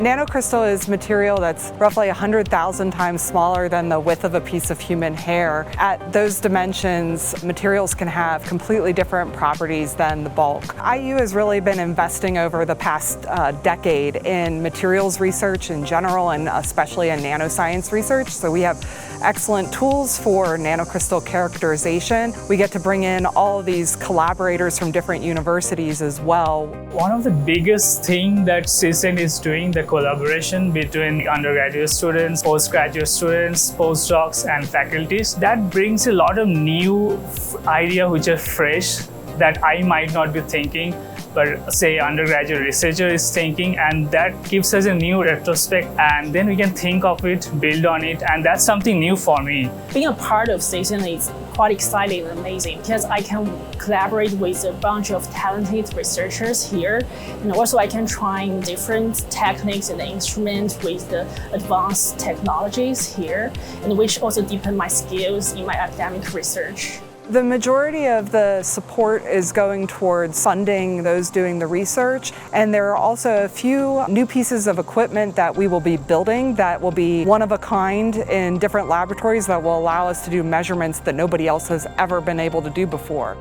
Nanocrystal is material that's roughly 100,000 times smaller than the width of a piece of human hair. At those dimensions, materials can have completely different properties than the bulk. IU has really been investing over the past decade in materials research in general and especially in nanoscience research. So we have excellent tools for nanocrystal characterization. We get to bring in all of these collaborators from different universities as well. One of the biggest things that CSN is doing, the collaboration between undergraduate students, postgraduate students, postdocs and faculties, that brings a lot of new ideas which are fresh that I might not be thinking, but say undergraduate researcher is thinking, and that gives us a new retrospect, and then we can think of it, build on it, and that's something new for me. Being a part of CSN is quite exciting and amazing because I can collaborate with a bunch of talented researchers here, and also I can try different techniques and instruments with the advanced technologies here, and which also deepen my skills in my academic research. The majority of the support is going towards funding those doing the research, and there are also a few new pieces of equipment that we will be building that will be one of a kind in different laboratories that will allow us to do measurements that nobody else has ever been able to do before.